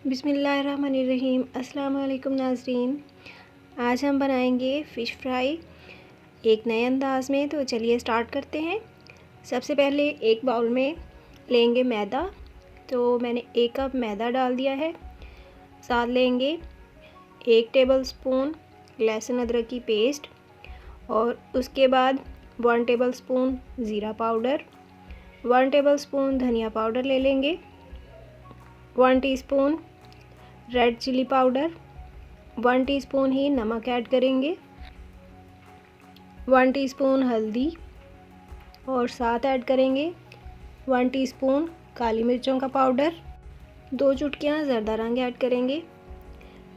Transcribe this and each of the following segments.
बिस्मिल्लाहिर्रहमानिर्रहीम। अस्सलाम वालेकुम नाज़रीन। आज हम बनाएंगे फ़िश फ्राई एक नए अंदाज़ में। तो चलिए स्टार्ट करते हैं। सबसे पहले एक बाउल में लेंगे मैदा। तो मैंने 1 कप मैदा डाल दिया है। साथ लेंगे 1 टेबलस्पून लहसुन अदरक की पेस्ट और उसके बाद 1 टेबलस्पून ज़ीरा पाउडर, 1 टेबलस्पून धनिया पाउडर ले लेंगे, 1 teaspoon red chilli powder, 1 teaspoon ही नमक ऐड करेंगे, 1 टीस्पून हल्दी और साथ ऐड करेंगे 1 टीस्पून काली मिर्चों का पाउडर, 2 चुटकियाँ ज़रदा रंग ऐड करेंगे,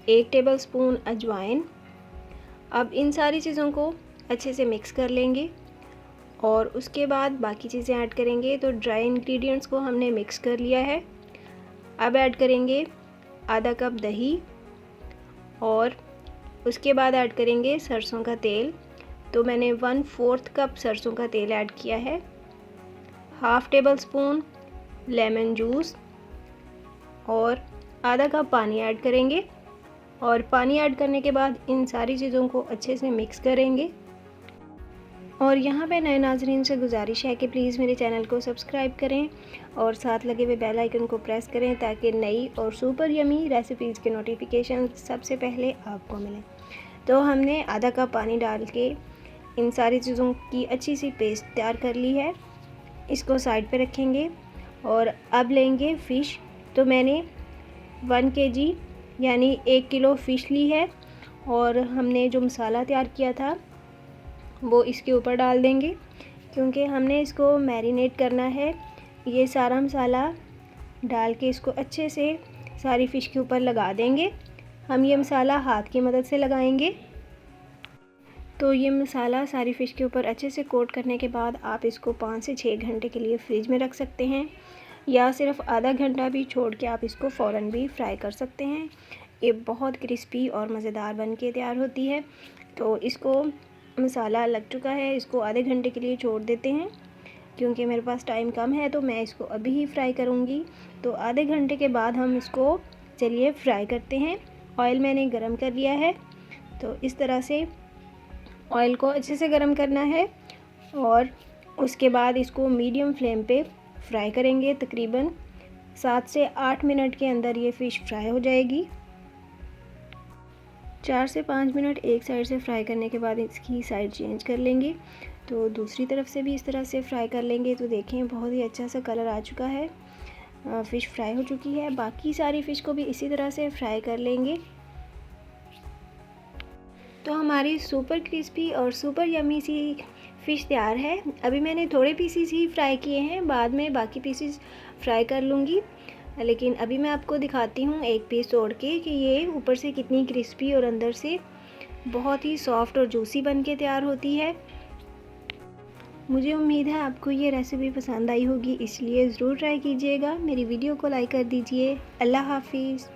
1 टेबलस्पून अजवाइन। अब इन सारी चीज़ों को अच्छे से मिक्स कर लेंगे और उसके बाद बाकी चीज़ें ऐड करेंगे। तो ड्राई इंग्रेडिएंट्स को हमने मिक्स कर लिया है। अब ऐड करेंगे आधा कप दही और उसके बाद ऐड करेंगे सरसों का तेल। तो मैंने 1/4 कप सरसों का तेल ऐड किया है। Half table spoon lemon juice और आधा कप पानी ऐड करेंगे और पानी ऐड करने के बाद इन सारी चीज़ों को अच्छे से मिक्स करेंगे। और यहाँ पे नए नाज़रीन से गुजारिश है कि प्लीज़ मेरे चैनल को सब्सक्राइब करें और साथ लगे हुए बेल आइकन को प्रेस करें ताकि नई और सुपर यमी रेसिपीज़ के नोटिफिकेशन सबसे पहले आपको मिलें। तो हमने आधा कप पानी डाल के इन सारी चीज़ों की अच्छी सी पेस्ट तैयार कर ली है। इसको साइड पे रखेंगे और अब लेंगे फ़िश। तो मैंने 1 kg यानी 1 किलो फ़िश ली है और हमने जो मसाला तैयार किया था वो इसके ऊपर डाल देंगे क्योंकि हमने इसको मैरिनेट करना है। ये सारा मसाला डाल के इसको अच्छे से सारी फ़िश के ऊपर लगा देंगे। हम ये मसाला हाथ की मदद से लगाएंगे। तो ये मसाला सारी फ़िश के ऊपर अच्छे से कोट करने के बाद आप इसको 5 से 6 घंटे के लिए फ्रिज में रख सकते हैं या सिर्फ आधा घंटा भी छोड़ के आप इसको फ़ौरन भी फ्राई कर सकते हैं। ये बहुत क्रिस्पी और मज़ेदार बन के तैयार होती है। तो इसको मसाला लग चुका है, इसको आधे घंटे के लिए छोड़ देते हैं क्योंकि मेरे पास टाइम कम है तो मैं इसको अभी ही फ्राई करूँगी। तो आधे घंटे के बाद हम इसको चलिए फ्राई करते हैं। ऑयल मैंने गरम कर लिया है। तो इस तरह से ऑयल को अच्छे से गरम करना है और उसके बाद इसको मीडियम फ्लेम पे फ्राई करेंगे। तकरीबन 7 से 8 मिनट के अंदर ये फ़िश फ्राई हो जाएगी। 4 से 5 मिनट एक साइड से फ्राई करने के बाद इसकी साइड चेंज कर लेंगे। तो दूसरी तरफ से भी इस तरह से फ्राई कर लेंगे। तो देखें बहुत ही अच्छा सा कलर आ चुका है, फ़िश फ्राई हो चुकी है। बाकी सारी फ़िश को भी इसी तरह से फ्राई कर लेंगे। तो हमारी सुपर क्रिस्पी और सुपर यमी सी फ़िश तैयार है। अभी मैंने थोड़े पीसीस ही फ्राई किए हैं, बाद में बाकी पीसीस फ्राई कर लूँगी। लेकिन अभी मैं आपको दिखाती हूँ एक पीस तोड़ के कि ये ऊपर से कितनी क्रिस्पी और अंदर से बहुत ही सॉफ्ट और जूसी बन के तैयार होती है। मुझे उम्मीद है आपको ये रेसिपी पसंद आई होगी, इसलिए ज़रूर ट्राई कीजिएगा। मेरी वीडियो को लाइक कर दीजिए। अल्लाह हाफिज़।